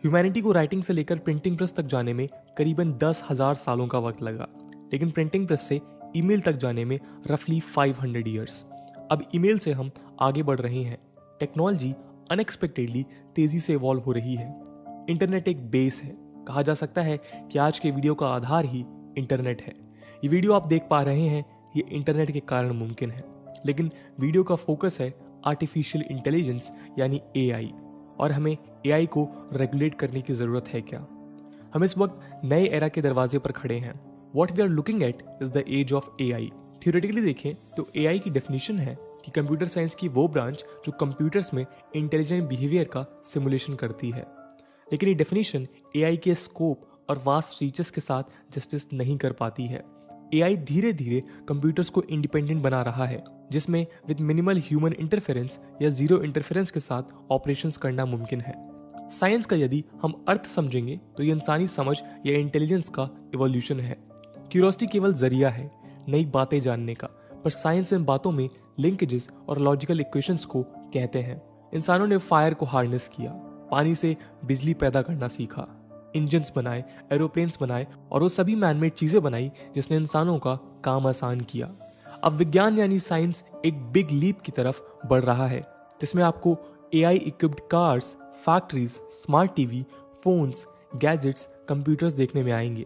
Humanity को writing से लेकर प्रिंटिंग प्रेस तक जाने में करीबन 10,000 सालों का वक्त लगा, लेकिन प्रिंटिंग प्रेस से ईमेल तक जाने में रफली 500 ईयर्स। अब ईमेल से हम आगे बढ़ रहे हैं। टेक्नोलॉजी अनएक्सपेक्टेडली तेजी से इवॉल्व हो रही है। इंटरनेट एक बेस है। कहा जा सकता है कि आज के वीडियो का आधार ही इंटरनेट है। ये वीडियो आप देख पा रहे हैं, ये इंटरनेट के कारण मुमकिन है। लेकिन वीडियो का फोकस है आर्टिफिशियल इंटेलिजेंस यानी एआई, और हमें एआई को रेगुलेट करने की जरूरत है क्या? हम इस वक्त नए एरा के दरवाजे पर खड़े हैं। What we are looking at is the age of AI. Theoretically देखें तो एआई की डेफिनेशन है कि कंप्यूटर साइंस की वो ब्रांच जो कंप्यूटर्स में इंटेलिजेंट बिहेवियर का सिमुलेशन करती है। लेकिन ये डेफिनेशन एआई के स्कोप और वास्ट रीचेस के साथ जस्टिस नहीं कर पाती है। एआई धीरे धीरे कंप्यूटर्स को इंडिपेंडेंट बना रहा है, जिसमें विद मिनिमल ह्यूमन इंटरफेरेंस या जीरो इंटरफेरेंस के साथ ऑपरेशंस करना मुमकिन है। साइंस का यदि हम अर्थ समझेंगे तो ये इंसानी समझ या इंटेलिजेंस का इवोल्यूशन है। क्यूरियोसिटी केवल जरिया है नई बातें जानने का, पर साइंस इन बातों में लिंकेजेस और लॉजिकल इक्वेशंस को कहते हैं। इंसानों ने फायर को हार्नेस किया, पानी से बिजली पैदा करना सीखा, इंजन्स बनाए, एरोप्लेन्स बनाए और वो सभी मैनमेड चीजें बनाई जिसने इंसानों का काम आसान किया। अब विज्ञान यानी साइंस एक बिग लीप की तरफ बढ़ रहा है, जिसमें आपको AI equipped cars, factories, smart TV, phones, gadgets, computers देखने में आएंगे।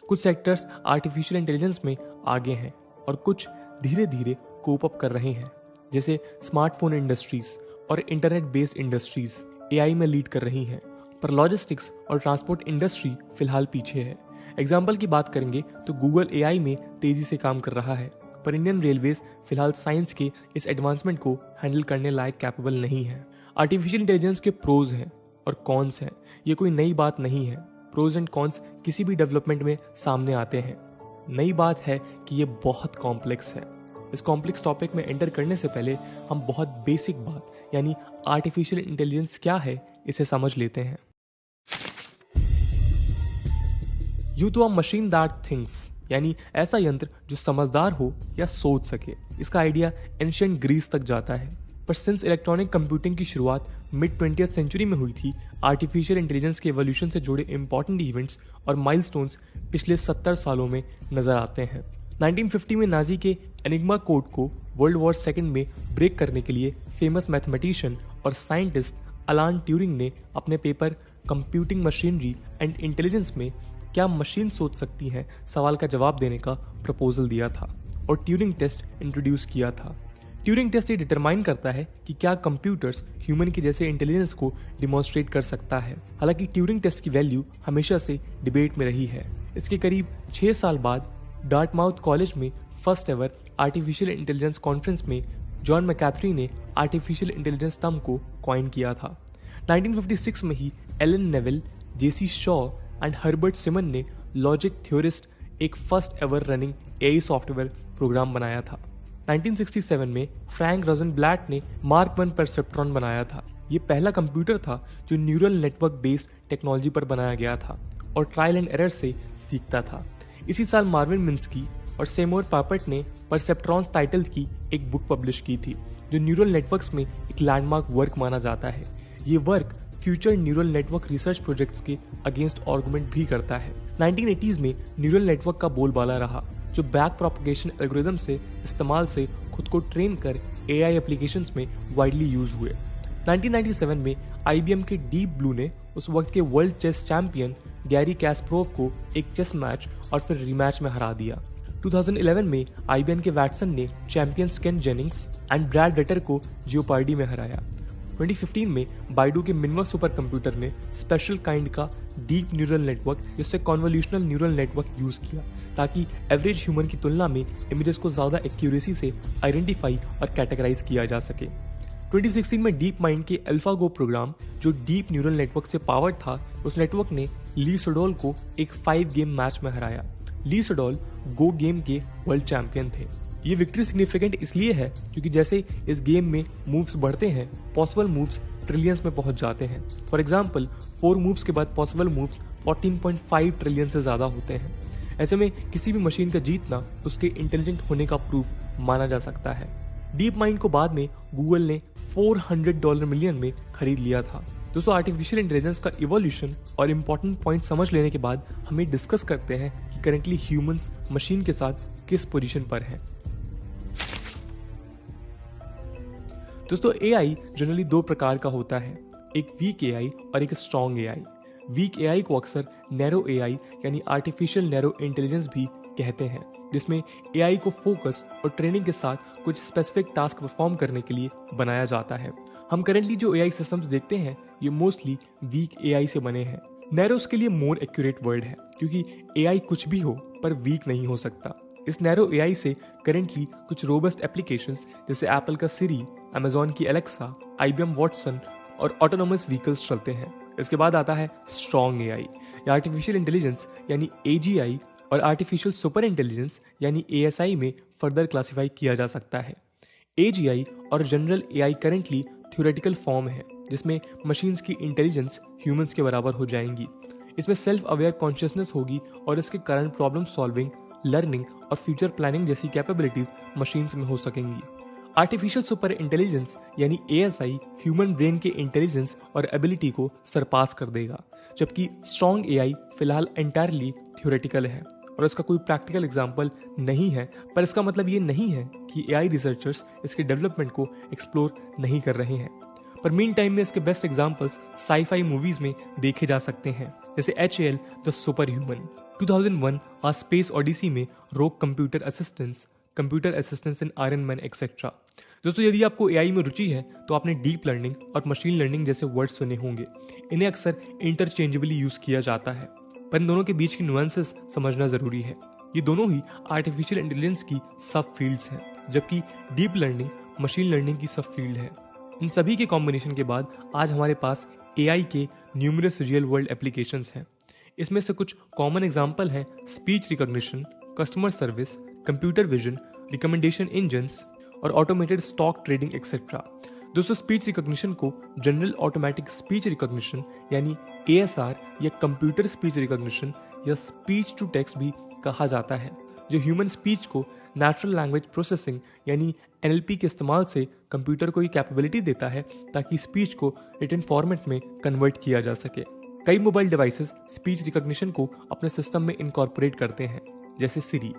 कुछ सेक्टर्स आर्टिफिशियल इंटेलिजेंस में आगे हैं और कुछ धीरे धीरे कोप अप कर रहे हैं, जैसे स्मार्टफोन इंडस्ट्रीज और इंटरनेट बेस्ड इंडस्ट्रीज एआई में लीड कर रही हैं, पर लॉजिस्टिक्स और ट्रांसपोर्ट इंडस्ट्री फिलहाल पीछे है। एग्जाम्पल की बात करेंगे तो गूगल एआई में तेजी से काम कर रहा है, पर इंडियन रेलवेज फिलहाल साइंस के इस एडवांसमेंट को हैंडल करने लायक कैपेबल नहीं है। आर्टिफिशियल इंटेलिजेंस के प्रोज हैं और कॉन्स हैं। ये कोई नई बात नहीं है। प्रोज एंड कॉन्स किसी भी डेवलपमेंट में सामने आते हैं। नई बात है कि ये बहुत कॉम्प्लेक्स है। इस कॉम्प्लेक्स टॉपिक में एंटर करने से पहले हम बहुत बेसिक बात यानी आर्टिफिशियल इंटेलिजेंस क्या है इसे समझ लेते हैं। यूं तो हम मशीन दैट थिंग्स यानी ऐसा यंत्र जो समझदार हो या सोच सके, इसका आइडिया एंशिएंट ग्रीस तक जाता है। पर सिंस इलेक्ट्रॉनिक कंप्यूटिंग की शुरुआत मिड 20th सेंचुरी में हुई थी, आर्टिफिशियल इंटेलिजेंस के एवोल्यूशन से जुड़े इंपॉर्टेंट इवेंट्स और माइलस्टोन्स पिछले 70 सालों में नजर आते हैं। 1950 में नाजी के एनिग्मा कोड को वर्ल्ड वॉर सेकेंड में ब्रेक करने के लिए फेमस मैथमेटिशियन और साइंटिस्ट अलान ट्यूरिंग ने अपने paper computing machinery and intelligence में क्या मशीन सोच सकती है सवाल का जवाब देने का प्रपोजल दिया था और ट्यूरिंग टेस्ट इंट्रोड्यूस किया था। ट्यूरिंग टेस्ट ये डिटरमाइन करता है कि क्या कंप्यूटर्स ह्यूमन के जैसे इंटेलिजेंस को डिमॉन्स्ट्रेट कर सकता है। हालांकि ट्यूरिंग टेस्ट की वैल्यू हमेशा से डिबेट में रही है। इसके करीब 6 साल बाद डार्टमाउथ कॉलेज में first ever artificial intelligence conference में जॉन मैकैथरी ने आर्टिफिशियल इंटेलिजेंस टर्म को कॉइन किया था। 1956 में ही Allen Newell, J C Shaw and Herbert Simon ने लॉजिक थ्योरिस्ट एक first ever running AI software program बनाया था। 1967 में फ्रैंक रोजनब्लैट ने मार्क 1 परसेप्ट्रॉन बनाया था। ये पहला कंप्यूटर था जो न्यूरल नेटवर्क बेस्ड टेक्नोलॉजी पर बनाया गया था और ट्रायल एंड एरर से सीखता था। इसी साल मार्विन मिन्स्की और सेमोर पापेट ने परसेप्ट्रॉन्स टाइटल की एक बुक पब्लिश की थी, जो न्यूरल नेटवर्क्स में एक लैंडमार्क वर्क माना जाता है। ये work future neural network research projects के अगेंस्ट आर्गुमेंट भी करता है। 1980s में न्यूरल नेटवर्क का बोलबाला रहा, जो बैक प्रोपगेशन एल्गोरिथम से इस्तेमाल से खुद को ट्रेन कर एआई एप्लीकेशंस में वाइडली यूज हुए। 1997 में आईबीएम के डीप ब्लू ने उस वक्त के वर्ल्ड चेस चैंपियन गैरी कैस्परोव को एक चेस मैच और फिर रीमैच में हरा दिया। 2011 में आईबीएम के वैटसन ने champions Ken Jennings and Brad Rutter को जियोपार्डी में हराया। 2015 में बाइडू के मिनवा सुपर कंप्यूटर ने स्पेशल काइंड का डीप न्यूरल नेटवर्क जिससे कॉन्वोल्यूशनल न्यूरल नेटवर्क यूज किया, ताकि एवरेज ह्यूमन की तुलना में इमेजेस को ज्यादा एक्यूरेसी से आइडेंटिफाई और कैटेगराइज किया जा सके। 2016 में डीप माइंड के अल्फागो प्रोग्राम, जो डीप न्यूरल नेटवर्क से पावर्ड था, उस नेटवर्क ने ली सेडोल को एक 5 गेम मैच में हराया। ली सेडोल गो गेम के वर्ल्ड चैंपियन थे। ये विक्ट्री सिग्निफिकेंट इसलिए है क्योंकि जैसे इस गेम में मूव्स बढ़ते हैं, पॉसिबल मूव्स ट्रिलियंस में पहुंच जाते हैं। फॉर एग्जाम्पल 4 मूव्स के बाद पॉसिबल मूव्स 14.5 ट्रिलियन से ज्यादा होते हैं। ऐसे में किसी भी मशीन का जीतना उसके इंटेलिजेंट होने का प्रूफ माना जा सकता है। डीप माइंड को बाद में गूगल ने $400 मिलियन में खरीद लिया था। दोस्तों आर्टिफिशियल इंटेलिजेंस का इवोल्यूशन और इम्पोर्टेंट पॉइंट समझ लेने के बाद हमें डिस्कस करते हैं कि करेंटली ह्यूमंस मशीन के साथ किस पोजीशन पर हैं। दोस्तों एआई जनरली दो प्रकार का होता है, एक वीक एआई और एक स्ट्रॉन्ग एआई। वीक एआई को अक्सर नैरो एआई यानी आर्टिफिशियल नैरो इंटेलिजेंस भी कहते हैं, जिसमें एआई को फोकस और ट्रेनिंग के साथ कुछ स्पेसिफिक टास्क परफॉर्म करने के लिए बनाया जाता है। हम करेंटली जो एआई सिस्टम्स देखते हैं ये मोस्टली वीक एआई से बने हैं। नैरो उसके लिए मोर एक्यूरेट वर्ड है, क्योंकि एआई कुछ भी हो पर वीक नहीं हो सकता। इस नैरो एआई से करेंटली कुछ रोबस्ट एप्लीकेशंस जैसे एप्पल का सिरी, अमेजॉन की एलेक्सा, IBM वॉटसन और ऑटोनोमस व्हीकल्स चलते हैं। इसके बाद आता है स्ट्रॉन्ग एआई या आर्टिफिशियल इंटेलिजेंस यानी AGI और आर्टिफिशियल सुपर इंटेलिजेंस यानी ASI में फर्दर क्लासिफाई किया जा सकता है। AGI और general AI currently theoretical form है, जिसमें मशीन्स की इंटेलिजेंस ह्यूमंस के बराबर हो जाएंगी। इसमें सेल्फ अवेयर कॉन्शियसनेस होगी और इसके कारण प्रॉब्लम सॉल्विंग, लर्निंग और फ्यूचर प्लानिंग जैसी कैपेबिलिटीज मशीन्स में हो सकेंगी। आर्टिफिशियल सुपर इंटेलिजेंस यानी ASI ह्यूमन ब्रेन के इंटेलिजेंस और एबिलिटी को सरपास कर देगा, जबकि स्ट्रॉन्ग एआई फिलहाल एंटायरली थ्योरेटिकल है और इसका कोई प्रैक्टिकल एग्जाम्पल नहीं है। पर इसका मतलब ये नहीं है कि एआई रिसर्चर्स इसके डेवलपमेंट को एक्सप्लोर नहीं कर रहे हैं। पर मीन टाइम में इसके बेस्ट एग्जाम्पल्स साई-फाई मूवीज में देखे जा सकते हैं, जैसे HAL the superhuman, 2001 a space odyssey में rogue computer assistance in Iron Man etcetera. दोस्तों यदि आपको एआई में रुचि है तो आपने डीप लर्निंग और मशीन लर्निंग जैसे वर्ड सुने होंगे। इन्हें अक्सर इंटरचेंजेबली यूज किया जाता है, पर इन दोनों के बीच की नुआंसेस समझना जरूरी है। ये दोनों ही आर्टिफिशियल इंटेलिजेंस की सब फील्ड्स हैं, जबकि डीप लर्निंग मशीन लर्निंग की सब फील्ड है। इन सभी के कॉम्बिनेशन के बाद आज हमारे पास एआई के न्यूमरस रियल वर्ल्ड एप्लीकेशंस हैं। इसमें से कुछ कॉमन एग्जाम्पल हैं speech recognition, customer service, computer vision, recommendation engines और ऑटोमेटेड स्टॉक ट्रेडिंग एक्सेट्रा। दोस्तों स्पीच रिकॉग्निशन को जनरल ऑटोमेटिक स्पीच रिकॉग्निशन यानी ASR या कंप्यूटर स्पीच रिकॉग्निशन या स्पीच टू टेक्स्ट भी कहा जाता है, जो ह्यूमन स्पीच को नेचुरल लैंग्वेज प्रोसेसिंग यानी NLP के इस्तेमाल से कंप्यूटर को ये कैपेबिलिटी देता है ताकि स्पीच को रिटन फॉर्मेट में कन्वर्ट किया जा सके। कई मोबाइल डिवाइसेस स्पीच रिकॉग्निशन को अपने सिस्टम में इनकॉर्पोरेट करते हैं, जैसे सिरी।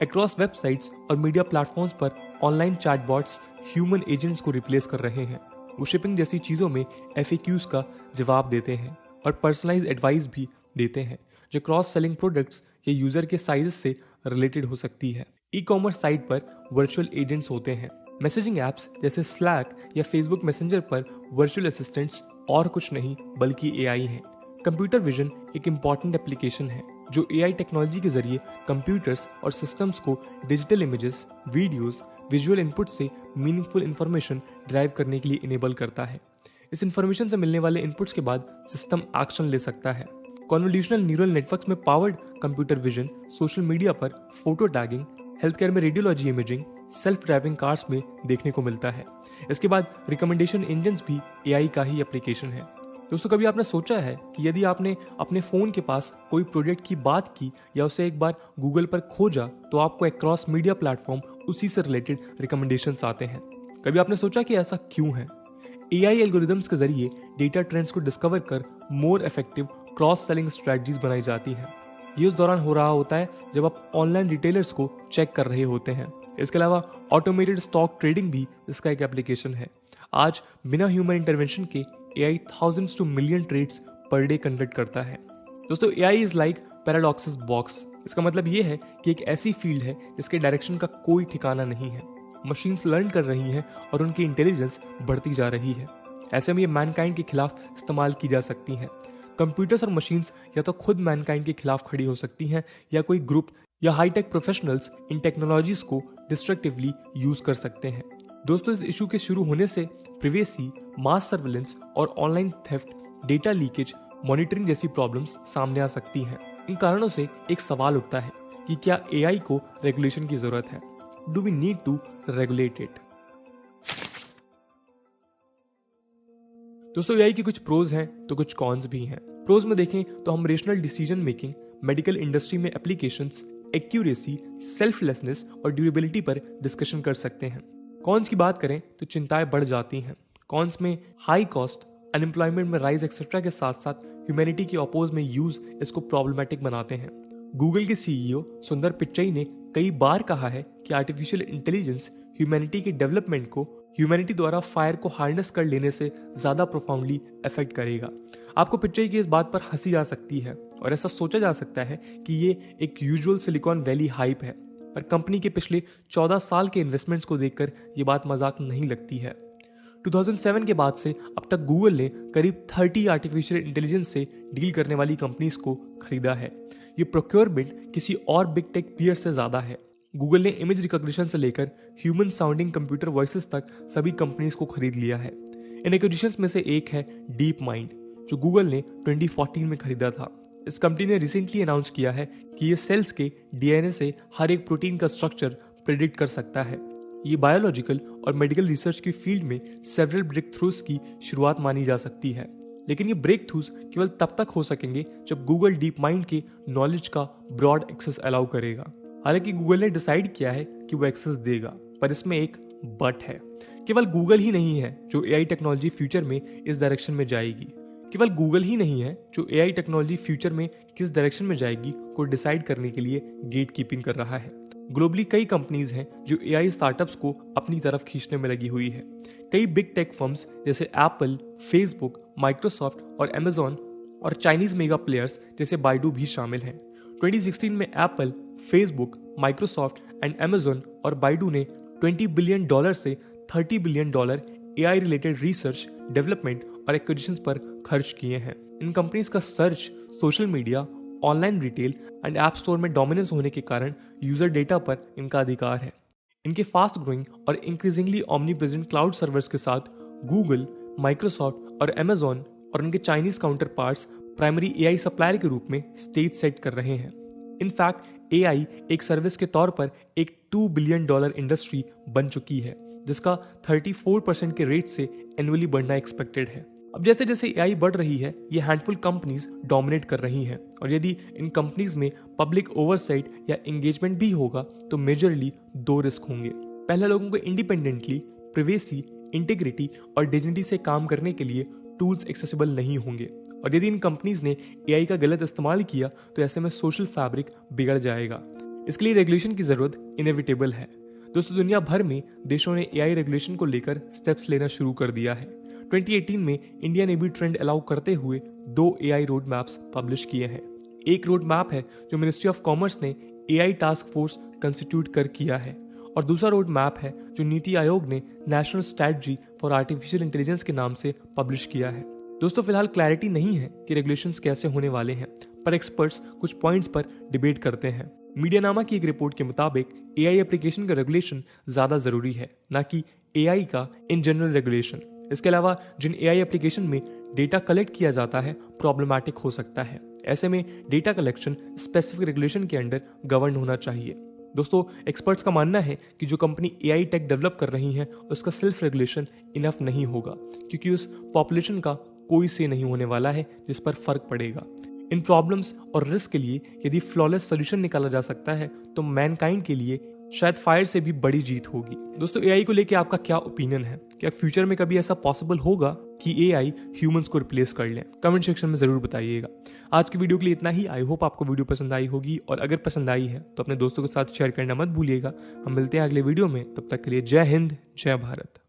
अक्रॉस वेबसाइट्स और मीडिया प्लेटफॉर्म्स पर ऑनलाइन चैटबॉट्स ह्यूमन एजेंट्स को रिप्लेस कर रहे हैं। वो शिपिंग जैसी चीजों में FAQs का जवाब देते हैं और पर्सनलाइज्ड एडवाइस भी देते हैं, जो क्रॉस सेलिंग प्रोडक्ट्स या यूजर के साइज से रिलेटेड हो सकती है। ई-कॉमर्स साइट पर वर्चुअल एजेंट्स होते हैं। मैसेजिंग एप्स जैसे स्लैक या फेसबुक मैसेंजर पर वर्चुअल असिस्टेंट्स और कुछ नहीं बल्कि एआई हैं। कंप्यूटर विजन एक इम्पॉर्टेंट एप्लीकेशन है जो एआई टेक्नोलॉजी के जरिए कंप्यूटर्स और सिस्टम्स को digital images, videos, visual input से मीनिंगफुल इंफॉर्मेशन ड्राइव करने के लिए इनेबल करता है। इस इंफॉर्मेशन से मिलने वाले इनपुट्स के बाद सिस्टम एक्शन ले सकता है। कॉन्वोल्यूशनल न्यूरल नेटवर्क्स में powered computer vision social media पर फोटो टैगिंग, हेल्थ केयर में radiology imaging, self driving cars में देखने को मिलता है। इसके बाद रिकमेंडेशन इंजन्स भी एआई का ही एप्लीकेशन है। दोस्तों कभी आपने सोचा है कि यदि आपने अपने फोन के पास कोई प्रोडक्ट की बात की या उसे एक बार गूगल पर खोजा तो आपको अक्रॉस मीडिया प्लेटफॉर्म उसी से रिलेटेड रिकमेंडेशंस आते हैं। कभी आपने सोचा कि ऐसा क्यों है? एआई एल्गोरिदम्स के जरिए डेटा ट्रेंड्स को डिस्कवर कर more effective cross selling strategies बनाई जाती हैं। ये उस दौरान हो रहा होता है जब आप ऑनलाइन रिटेलर्स को चेक कर रहे होते हैं। इसके अलावा ऑटोमेटेड स्टॉक ट्रेडिंग भी इसका एक एप्लीकेशन है। आज बिना ह्यूमन इंटरवेंशन के AI thousands to million trades per day conduct करता है। दोस्तों AI is like paradox's box. इसका मतलब ये है कि एक ऐसी फील्ड है जिसके डायरेक्शन का कोई ठिकाना नहीं है। मशीन्स लर्न कर रही हैं और उनकी इंटेलिजेंस बढ़ती जा रही है। ऐसे में ये मैनकाइंड के खिलाफ इस्तेमाल की जा सकती हैं। कंप्यूटर्स और मशीन्स या तो खुद मैनकाइंड के खिलाफ खड़ी हो सकती हैं या कोई ग्रुप या हाईटेक प्रोफेशनल्स इन टेक्नोलॉजीज को डिस्ट्रक्टिवली यूज कर सकते हैं। दोस्तों इस इशू के शुरू होने से प्रिवेसी, मास सर्विलेंस और online theft, data leakage, monitoring जैसी प्रॉब्लम्स सामने आ सकती हैं। इन कारणों से एक सवाल उठता है कि क्या एआई को रेगुलेशन की जरूरत है? Do we need to regulate it? दोस्तों एआई की कुछ प्रोज हैं तो कुछ कॉन्स भी हैं। प्रोज में देखें तो हम rational decision making, medical industry में एप्लीकेशंस, एक्यूरेसी, सेल्फलेसनेस और ड्यूरेबिलिटी पर डिस्कशन कर सकते हैं। कॉन्स की बात करें तो चिंताएं बढ़ जाती हैं। कॉन्स में हाई कॉस्ट, अनएम्प्लॉयमेंट में राइज एक्सेट्रा के साथ साथ ह्यूमैनिटी के अपोज में यूज इसको प्रॉब्लमेटिक बनाते हैं। गूगल के सीईओ सुंदर पिच्चई ने कई बार कहा है कि आर्टिफिशियल इंटेलिजेंस ह्यूमैनिटी के डेवलपमेंट को ह्यूमैनिटी द्वारा फायर को हार्नेस कर लेने से ज्यादा प्रोफाउंडली अफेक्ट करेगा। आपको पिच्चई की इस बात पर हंसी आ सकती है और ऐसा सोचा जा सकता है कि ये एक यूजुअल सिलिकॉन वैली हाइप है, पर कंपनी के पिछले 14 साल के इन्वेस्टमेंट्स को देखकर ये बात मजाक नहीं लगती है। 2007 के बाद से अब तक गूगल ने करीब 30 आर्टिफिशियल इंटेलिजेंस से डील करने वाली कंपनीज को खरीदा है। ये प्रोक्योरमेंट किसी और बिग टेक पीयर से ज्यादा है। गूगल ने इमेज रिकॉग्निशन से लेकर ह्यूमन साउंडिंग कंप्यूटर वॉइसेस तक सभी कंपनीज को खरीद लिया है। इन एक्विजिशंस में से एक है डीप माइंड, जो गूगल ने 2014 में खरीदा था। इस कंपनी ने रिसेंटली अनाउंस किया है कि ये सेल्स के डीएनए से हर एक प्रोटीन का स्ट्रक्चर प्रेडिक्ट कर सकता है। ये बायोलॉजिकल और मेडिकल रिसर्च की फील्ड में सेवरल ब्रेक थ्रूज की शुरुआत मानी जा सकती है, लेकिन ये ब्रेक थ्रूज केवल तब तक हो सकेंगे जब गूगल डीप माइंड के नॉलेज का ब्रॉड एक्सेस अलाउ करेगा। हालांकि गूगल ने डिसाइड किया है कि वो एक्सेस देगा, पर इसमें एक बट है। केवल गूगल ही नहीं है जो एआई टेक्नोलॉजी फ्यूचर में इस डायरेक्शन में जाएगी। केवल गूगल ही नहीं है जो एआई टेक्नोलॉजी फ्यूचर में किस डायरेक्शन में जाएगी को डिसाइड करने के लिए गेट कीपिंग कर रहा है। ग्लोबली कई कंपनीज हैं जो एआई स्टार्टअप्स को अपनी तरफ खींचने में लगी हुई है। कई बिग टेक फर्म्स जैसे एप्पल, फेसबुक, माइक्रोसॉफ्ट और अमेजॉन और चाइनीज मेगा प्लेयर्स जैसे बाइडू भी शामिल हैं। 2016 में Apple, Facebook, Microsoft and Amazon और बाइडू ने $20 बिलियन से $30 billion AI related research, development और एक्विजिशंस पर खर्च किए हैं। इन कंपनीज का search, social media, online retail and app store में डोमिनेंस होने के कारण यूजर डेटा पर इनका अधिकार है। इनके फास्ट ग्रोइंग और increasingly omni present cloud servers के साथ गूगल, माइक्रोसॉफ्ट और अमेजॉन और उनके Chinese counter parts primary AI supplier के रूप में स्टेज सेट कर रहे हैं। इनफैक्ट एआई एक सर्विस के तौर पर एक $2 बिलियन इंडस्ट्री बन चुकी है, जिसका 34% के रेट से एनुअली बढ़ना एक्सपेक्टेड है। अब जैसे जैसे एआई बढ़ रही है, ये हैंडफुल कंपनीज डोमिनेट कर रही हैं, और यदि इन कंपनीज में पब्लिक ओवरसाइट या एंगेजमेंट भी होगा तो मेजरली 2 रिस्क होंगे। पहला, लोगों को इंडिपेंडेंटली प्रिवेसी, इंटीग्रिटी और डिग्निटी से काम करने के लिए टूल्स एक्सेसिबल नहीं होंगे, और यदि इन कंपनीज ने एआई का गलत इस्तेमाल किया तो ऐसे में सोशल फैब्रिक बिगड़ जाएगा। इसके लिए रेगुलेशन की जरूरत इनएविटेबल है। दोस्तों, दुनिया भर में देशों ने एआई रेगुलेशन को लेकर स्टेप्स लेना शुरू कर दिया है। 2018 में इंडिया ने भी ट्रेंड अलाउ करते हुए 2 एआई रोड मैप्स पब्लिश किए हैं। एक रोड मैप है जो मिनिस्ट्री ऑफ कॉमर्स ने एआई टास्क फोर्स कंस्टिट्यूट कर किया है, और दूसरा रोड मैप है जो नीति आयोग ने national strategy for artificial intelligence के नाम से पब्लिश किया है। दोस्तों, फिलहाल क्लैरिटी नहीं है कि रेगुलेशंस कैसे होने वाले हैं, पर एक्सपर्ट्स कुछ पॉइंट्स पर डिबेट करते हैं। मीडियानामा की एक रिपोर्ट के मुताबिक एआई एप्लीकेशन का रेगुलेशन ज्यादा जरूरी है, ना कि एआई का इन जनरल रेगुलेशन। इसके अलावा जिन एआई एप्लीकेशन में डेटा कलेक्ट किया जाता है प्रॉब्लमैटिक हो सकता है। ऐसे में डेटा कलेक्शन स्पेसिफिक रेगुलेशन के अंडर गवर्न होना चाहिए। दोस्तों, एक्सपर्ट्स का मानना है कि जो कंपनी एआई टेक डेवलप कर रही है उसका सेल्फ रेगुलेशन इनफ नहीं होगा, क्योंकि उस पॉपुलेशन का कोई से नहीं होने वाला है जिस पर फर्क पड़ेगा। इन प्रॉब्लम्स और रिस्क के लिए यदि फ्लॉलेस सोल्यूशन निकाला जा सकता है तो मैनकाइंड के लिए शायद फायर से भी बड़ी जीत होगी। दोस्तों, एआई को लेके आपका क्या ओपिनियन है? क्या फ्यूचर में कभी ऐसा पॉसिबल होगा कि एआई ह्यूमंस को रिप्लेस कर ले? कमेंट सेक्शन में जरूर बताइएगा। आज की वीडियो के लिए इतना ही। आई होप आपको वीडियो पसंद आई होगी, और अगर पसंद आई है तो अपने दोस्तों के साथ शेयर करना मत भूलिएगा। हम मिलते हैं अगले वीडियो में, तब तक के लिए जय हिंद, जय भारत।